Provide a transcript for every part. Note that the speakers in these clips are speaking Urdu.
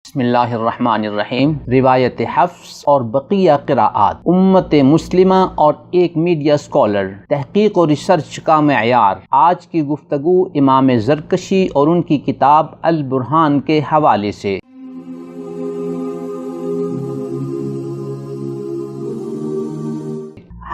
بسم اللہ الرحمن الرحیم۔ روایت حفص اور بقیہ قراءات، امت مسلمہ اور ایک میڈیا اسکالر، تحقیق و ریسرچ کا معیار۔ آج کی گفتگو امام زرکشی اور ان کی کتاب البرہان کے حوالے سے۔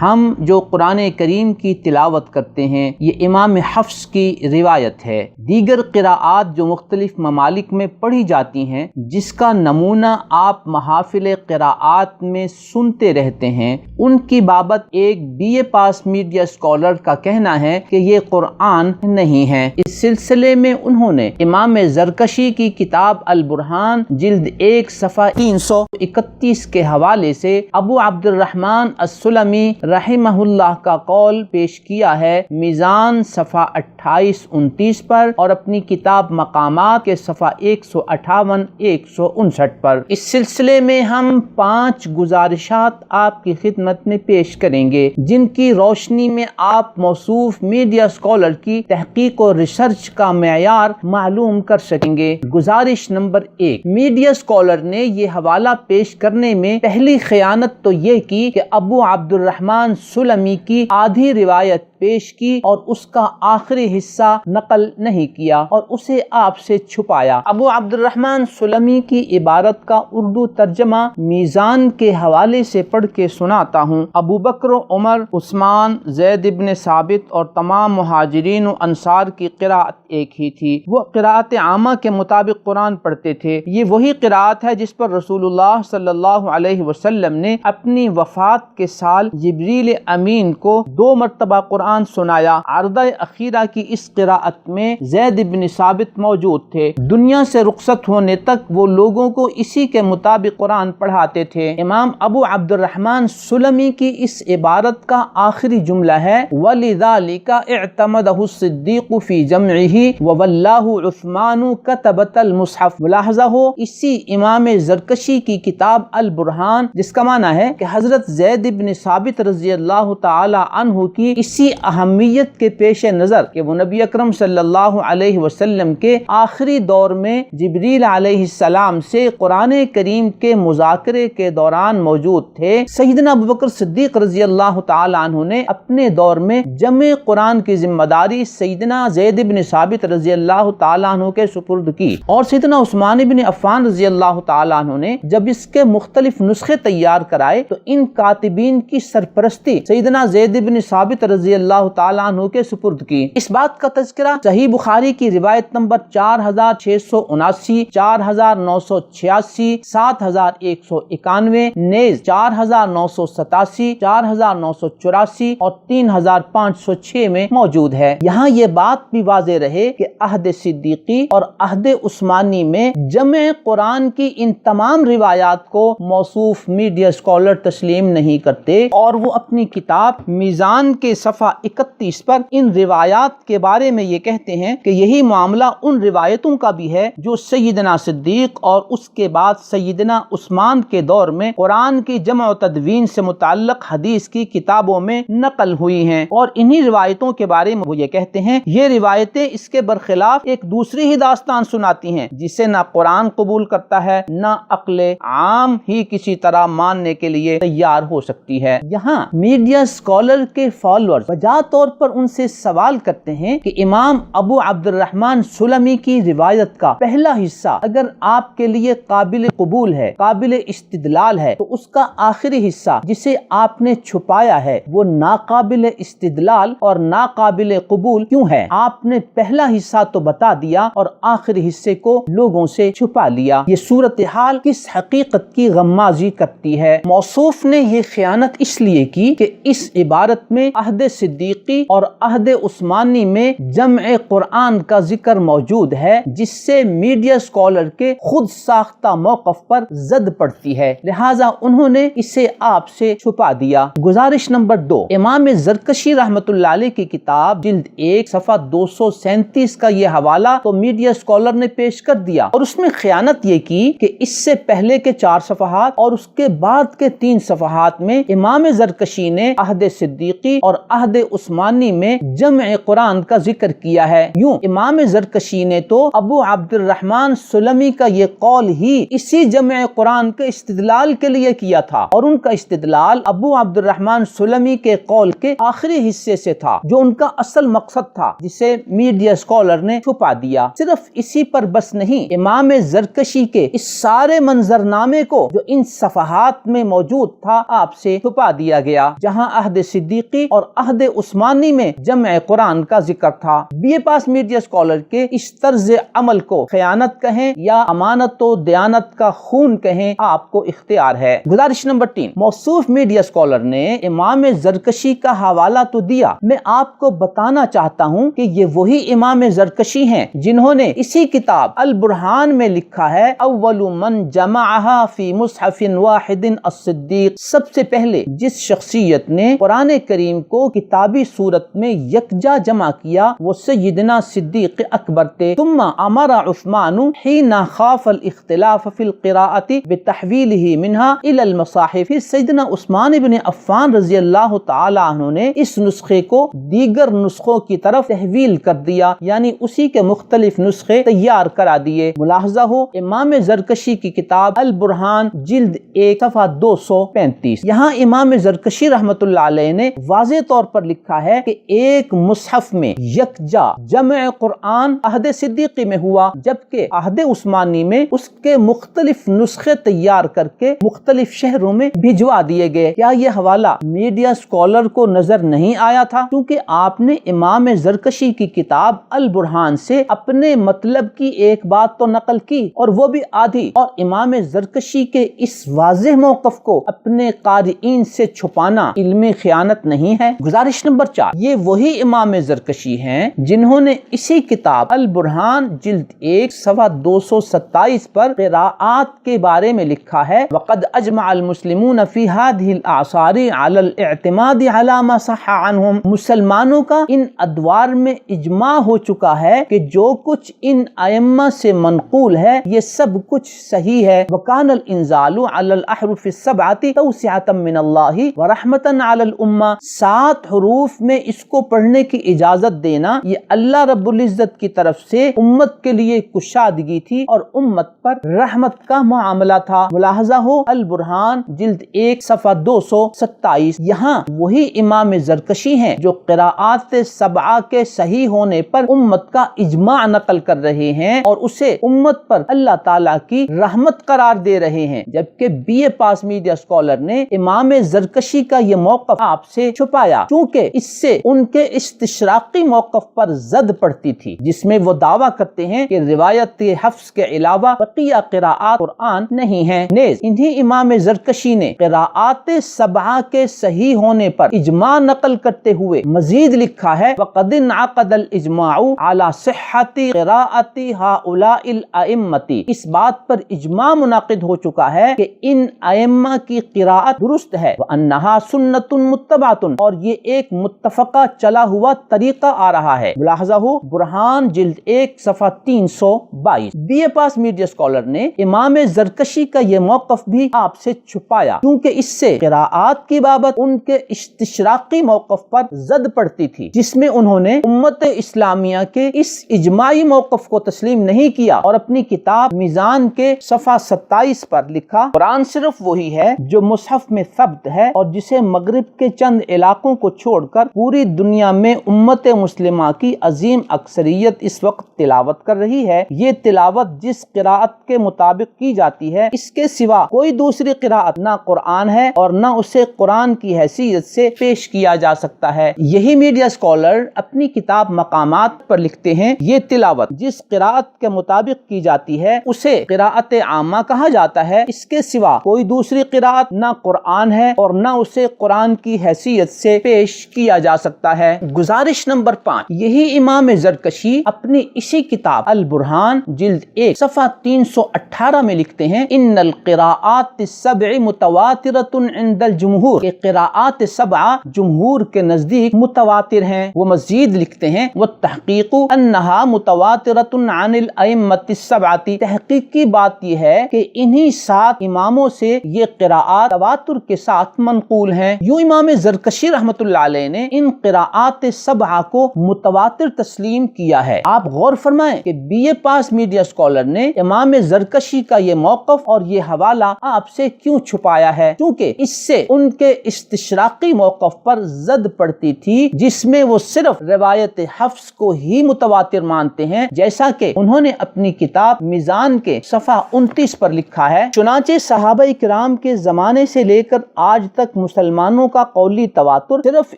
ہم جو قرآن کریم کی تلاوت کرتے ہیں یہ امام حفص کی روایت ہے۔ دیگر قراءات جو مختلف ممالک میں پڑھی جاتی ہیں، جس کا نمونہ آپ محافل قراءات میں سنتے رہتے ہیں، ان کی بابت ایک BA پاس میڈیا اسکالر کا کہنا ہے کہ یہ قرآن نہیں ہے۔ اس سلسلے میں انہوں نے امام زرکشی کی کتاب البرہان جلد 1 صفحہ 331 کے حوالے سے ابو عبد الرحمن السلمی رحمہ اللہ کا قول پیش کیا ہے، میزان صفحہ 28-29 پر، اور اپنی کتاب مقامات کے صفحہ 158-159 پر۔ اس سلسلے میں ہم 5 گزارشات آپ کی خدمت میں پیش کریں گے، جن کی روشنی میں آپ موصوف میڈیا اسکالر کی تحقیق و ریسرچ کا معیار معلوم کر سکیں گے۔ گزارش نمبر 1، میڈیا اسکالر نے یہ حوالہ پیش کرنے میں پہلی خیانت تو یہ کی کہ ابو عبد الرحمن سلمی کی آدھی روایت پیش کی اور اس کا آخری حصہ نقل نہیں کیا اور اسے آپ سے چھپایا۔ ابو عبد الرحمن سلمی کی عبارت کا اردو ترجمہ میزان کے حوالے سے پڑھ کے سناتا ہوں۔ ابو بکر و عمر، عثمان، زید بن ثابت اور تمام مہاجرین و انصار کی قرأت ایک ہی تھی۔ وہ قرأت عامہ کے مطابق قرآن پڑھتے تھے۔ یہ وہی قرأت ہے جس پر رسول اللہ صلی اللہ علیہ وسلم نے اپنی وفات کے سال جبریل امین کو 2 مرتبہ قرآن سنایا۔ عرضہ اخیرہ کی اس قرأت میں زید بن ثابت موجود تھے۔ دنیا سے رخصت ہونے تک وہ لوگوں کو اسی کے مطابق قرآن پڑھاتے تھے۔ امام ابو عبد الرحمن سلمی کی اس عبارت کا آخری جملہ ہے وَلِذَلِكَ اعْتَمَدَهُ الصِّدِّيقُ فِي جَمْعِهِ وَوَلَّاهُ عُثْمَانُ كَتَبَةَ الْمُصْحَفِ۔ ملاحظہ ہو، اسی امام زرکشی کی کتاب البرہان، جس کا معنی ہے کہ حضرت زید بن ثابت رضی اللہ تعالی عنہ کی اسی اہمیت کے پیش نظر کہ وہ نبی اکرم صلی اللہ علیہ وسلم کے آخری دور میں جبریل علیہ السلام سے قرآن کریم کے مذاکرے کے دوران موجود تھے، سیدنا ابوبکر صدیق رضی اللہ تعالی عنہ نے اپنے دور میں جمع قرآن کی ذمہ داری سیدنا زید بن ثابت رضی اللہ تعالی عنہ کے سپرد کی، اور سیدنا عثمان بن عفان رضی اللہ تعالی عنہ نے جب اس کے مختلف نسخے تیار کرائے تو ان کاتبین کی سرپرستی سیدنا زید بن ثابت رضی اللہ تعالیٰ عنہ کے سپرد کی۔ اس بات کا تذکرہ صحیح بخاری کی روایت نمبر 4679، 4986، 7191، نیز 4987، 4984 اور 3506 میں موجود ہے۔ یہاں یہ بات بھی واضح رہے کہ عہد صدیقی اور عہد عثمانی میں جمع قرآن کی ان تمام روایات کو موصوف میڈیا اسکالر تسلیم نہیں کرتے، اور وہ اپنی کتاب میزان کے صفحہ 31 پر ان روایات کے بارے میں یہ کہتے ہیں کہ یہی معاملہ ان روایتوں کا بھی ہے جو سیدنا صدیق اور اس کے بعد سیدنا عثمان کے دور میں قرآن کی جمع و تدوین سے متعلق حدیث کی کتابوں میں نقل ہوئی ہیں، اور انہی روایتوں کے بارے میں وہ یہ کہتے ہیں یہ روایتیں اس کے برخلاف ایک دوسری ہی داستان سناتی ہیں جسے نہ قرآن قبول کرتا ہے نہ عقل عام ہی کسی طرح ماننے کے لیے تیار ہو سکتی ہے۔ یہاں میڈیا اسکالر کے فالوور بجا طور پر ان سے سوال کرتے ہیں کہ امام ابو عبد الرحمن سلمی کی روایت کا پہلا حصہ اگر آپ کے لیے قابل قبول ہے، قابل استدلال ہے، تو اس کا آخری حصہ جسے آپ نے چھپایا ہے وہ ناقابل استدلال اور ناقابل قبول کیوں ہے؟ آپ نے پہلا حصہ تو بتا دیا اور آخری حصے کو لوگوں سے چھپا لیا۔ یہ صورتحال کس حقیقت کی غمازی کرتی ہے؟ موصوف نے یہ خیانت اس لیے کی کہ اس عبارت میں عہد صدیقی اور عہد عثمانی میں جمع قرآن کا ذکر موجود ہے، جس سے میڈیا اسکالر کے خود ساختہ موقف پر زد پڑتی ہے، لہٰذا انہوں نے اسے آپ سے چھپا دیا۔ گزارش نمبر 2، امام زرکشی رحمۃ اللہ علیہ کی کتاب جلد 1 صفحہ 237 کا یہ حوالہ تو میڈیا اسکالر نے پیش کر دیا، اور اس میں خیانت یہ کی کہ اس سے پہلے کے 4 صفحات اور اس کے بعد کے 3 صفحات میں امام زرکشی زرکشی نے عہد صدیقی اور عہد عثمانی میں جمع قرآن کا ذکر کیا ہے۔ یوں امام زرکشی نے تو ابو عبد الرحمن سلمی کا یہ قول ہی اسی جمع قرآن کے استدلال کے لیے کیا تھا، اور ان کا استدلال ابو عبد الرحمن سلمی کے قول کے آخری حصے سے تھا جو ان کا اصل مقصد تھا، جسے میڈیا اسکالر نے چھپا دیا۔ صرف اسی پر بس نہیں، امام زرکشی کے اس سارے منظرنامے کو جو ان صفحات میں موجود تھا آپ سے چھپا دیا گیا، جہاں عہد صدیقی اور عہد عثمانی میں جمع قرآن کا ذکر تھا۔ B A pass media scholar کے اس طرز عمل کو خیانت کہیں یا امانت و دیانت کا خون کہیں، آپ کو اختیار ہے۔ گزارش نمبر 3، موصوف میڈیا اسکالر نے امام زرکشی کا حوالہ تو دیا، میں آپ کو بتانا چاہتا ہوں کہ یہ وہی امام زرکشی ہیں جنہوں نے اسی کتاب البرہان میں لکھا ہے اول من جمعها فی مصحف واحد الصدیق، سب سے پہلے جس شخصیت نے قرآن کریم کو کتابی صورت میں یکجا جمع کیا وہ سیدنا صدیق اکبر تھے۔ ثم امر عثمان حين خاف الاختلاف في القراءة بتحويله منها الى المصاحف، سیدنا عثمان بن عفان رضی اللہ تعالی عنہ نے اس نسخے کو دیگر نسخوں کی طرف تحویل کر دیا، یعنی اسی کے مختلف نسخے تیار کرا دیے۔ ملاحظہ ہو امام زرکشی کی کتاب البرہان جلد 1 صفحہ 235، یہاں امام زرکشی رحمت اللہ علیہ نے واضح طور پر لکھا ہے کہ ایک مصحف میں یکجا جمع قرآن عہد صدیقی میں ہوا، جبکہ عہد عثمانی میں اس کے مختلف نسخے تیار کر کے مختلف شہروں میں بھجوا دیے گئے۔ کیا یہ حوالہ میڈیا اسکالر کو نظر نہیں آیا تھا؟ کیونکہ آپ نے امام زرکشی کی کتاب البرہان سے اپنے مطلب کی ایک بات تو نقل کی اور وہ بھی آدھی، اور امام زرکشی کے اس واضح موقف کو اپنے قارئین سے چھپانا علم خیانت نہیں ہے؟ گزارش نمبر 4، یہ وہی امام زرکشی ہیں جنہوں نے اسی کتاب البرہان جلد 1 صفحہ 227 پر قراءات کے بارے میں لکھا ہے وقد اجمع المسلمون فی هذه الاعصار على الاعتماد على ما صح عنهم، مسلمانوں کا ان ادوار میں اجماع ہو چکا ہے کہ جو کچھ ان ائمہ سے منقول ہے یہ سب کچھ صحیح ہے۔ وکان الانزال على الاحرف السبعة توسعة من اللہ ورحمة على الامة، 7 حروف میں اس کو پڑھنے کی اجازت دینا یہ اللہ رب العزت کی طرف سے امت کے لیے کشادگی تھی اور امت پر رحمت کا معاملہ تھا۔ ملاحظہ ہو البرہان جلد 1 صفحہ 227، یہاں وہی امام زرکشی ہیں جو قراءات 7 کے صحیح ہونے پر امت کا اجماع نقل کر رہے ہیں اور اسے امت پر اللہ تعالیٰ کی رحمت قرار دے رہے ہیں، جبکہ B A pass media scholar نے امام زرکشی کا یہ موقف آپ سے چھپایا کیونکہ اس سے ان کے استشراقی موقف پر زد پڑتی تھی، جس میں وہ دعویٰ کرتے ہیں کہ روایت حفظ کے علاوہ بقیہ قراءات قرآن نہیں ہیں۔ نیز انہی امام زرکشی نے قراءات 7 کے صحیح ہونے پر اجماع نقل کرتے ہوئے مزید لکھا ہے وقد انعقد الاجماع على صحت قراءت هؤلاء الائمة، اس بات پر اجماع منعقد ہو چکا ہے کہ ان ائمہ کی قراءت درست ہے، وانها سنت متبعۃ، اور یہ ایک متفقہ چلا ہوا طریقہ آ رہا ہے۔ ملاحظہ ہو برہان جلد 1 صفحہ 322۔ B A pass media scholar نے امام زرکشی کا یہ موقف بھی آپ سے چھپایا کیونکہ اس سے قراءات کی بابت ان کے استشراقی موقف پر زد پڑتی تھی، جس میں انہوں نے امت اسلامیہ کے اس اجماعی موقف کو تسلیم نہیں کیا اور اپنی کتاب میزان کے صفحہ 27 پر لکھا قرآن صرف وہی ہے جو مصحف میں ثبت ہے اور جسے مغرب کے چند علاقوں کو چھوڑ کر پوری دنیا میں امت مسلمہ کی عظیم اکثریت اس وقت تلاوت کر رہی ہے۔ یہ تلاوت جس قراءت کے مطابق کی جاتی ہے اس کے سوا کوئی دوسری قراءت نہ قرآن ہے اور نہ اسے قرآن کی حیثیت سے پیش کیا جا سکتا ہے۔ یہی میڈیا اسکالر اپنی کتاب مقامات پر لکھتے ہیں یہ تلاوت جس قراءت کے مطابق کی جاتی ہے اسے قراءت عامہ کہا جاتا ہے، اس کے سوا کوئی دوسری قراءت نہ قرآن ہے اور نہ اسے قرآن کی حیثیت سے پیش کیا جا سکتا ہے۔ گزارش نمبر 5، یہی امام زرکشی اپنی اسی کتاب البرہان جلد 1 صفحہ 318 میں لکھتے ہیں ان القراءات 7 متواترۃ عند الجمہور، کہ قراءات 7 جمہور کے نزدیک متواتر ہیں۔ وہ مزید لکھتے ہیں والتحقیق انہا متواترۃ عن الائمۃ 7، تحقیق کی بات یہ ہے کہ انہی 7 اماموں سے یہ قراءات تواتر کے ساتھ منقول منقول ہیں۔ یوں امام زرکشی رحمۃ اللہ علیہ نے ان قراءات سبعہ کو متواتر تسلیم کیا ہے۔ آپ غور فرمائیں کہ B A pass media scholar نے امام زرکشی کا یہ موقف اور یہ حوالہ آپ سے کیوں چھپایا ہے؟ کیونکہ اس سے ان کے استشراقی موقف پر زد پڑتی تھی، جس میں وہ صرف روایت حفص کو ہی متواتر مانتے ہیں، جیسا کہ انہوں نے اپنی کتاب میزان کے صفحہ 29 پر لکھا ہے۔ چنانچہ صحابہ کرام کے زمانے سے لے کر آج تک مسلمانوں کا قولی تواتر صرف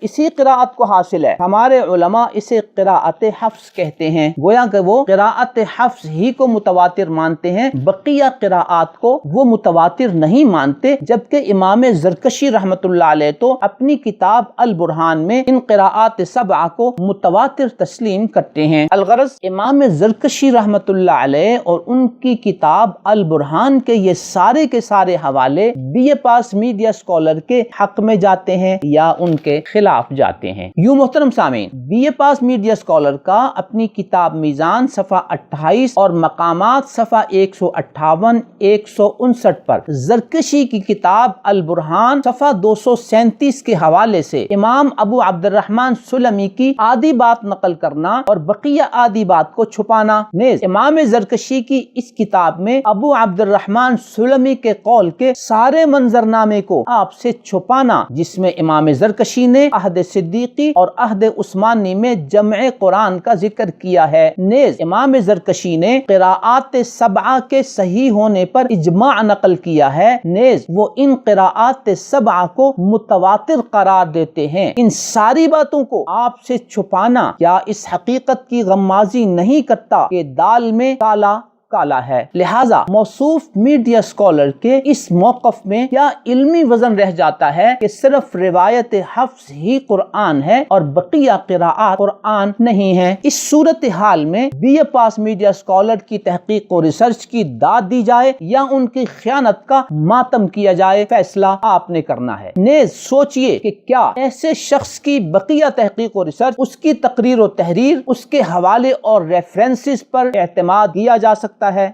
اسی قراءت کو حاصل ہے۔ ہمارے علماء اسے قراءت حفص کہتے ہیں، گویا کہ وہ قراءت حفص ہی کو متواتر مانتے ہیں، بقیہ قراءات کو وہ متواتر نہیں مانتے، جبکہ امام زرکشی رحمت اللہ علیہ تو اپنی کتاب البرہان میں ان قراءات سبعہ کو متواتر تسلیم کرتے ہیں۔ الغرض امام زرکشی رحمت اللہ علیہ اور ان کی کتاب البرہان کے یہ سارے کے سارے حوالے B A pass media scholar کے حق میں جاتے ہیں یا ان کے خلاف جاتے ہیں۔ یوں محترم سامعین، B A pass media scholar کا اپنی کتاب میزان صفحہ 28 اور مقامات صفحہ 158 159 پر زرکشی کی کتاب البرہان صفحہ 237 کے حوالے سے امام ابو عبد الرحمن سلمی کی آدھی بات نقل کرنا اور بقیہ آدھی بات کو چھپانا، نیز امام زرکشی کی اس کتاب میں ابو عبد الرحمن سلمی کے قول کے سارے منظرنامے کو آپ سے چھپانا، جس میں امام زرکشی نے عہد صدیقی اور عہد عثمانی میں جمع قرآن کا ذکر کیا ہے، نیز امام زرکشی نے قراءات سبعہ کے صحیح ہونے پر اجماع نقل کیا ہے، نیز وہ ان قراءات سبعہ کو متواتر قرار دیتے ہیں۔ ان ساری باتوں کو آپ سے چھپانا کیا اس حقیقت کی غمازی نہیں کرتا کہ دال میں کالا کالا ہے؟ لہٰذا موصوف میڈیا اسکالر کے اس موقف میں کیا علمی وزن رہ جاتا ہے کہ صرف روایت حفص ہی قرآن ہے اور بقیہ قراءات قرآن نہیں ہیں؟ اس صورتحال میں B A pass media scholar کی تحقیق و ریسرچ کی داد دی جائے یا ان کی خیانت کا ماتم کیا جائے، فیصلہ آپ نے کرنا ہے۔ نیز سوچئے کہ کیا ایسے شخص کی بقیہ تحقیق و ریسرچ، اس کی تقریر و تحریر، اس کے حوالے اور ریفرنسز پر اعتماد کیا جا سکتا ہے؟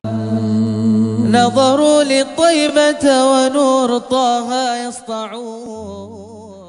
نظروا للطيبة ونور طه يسطعون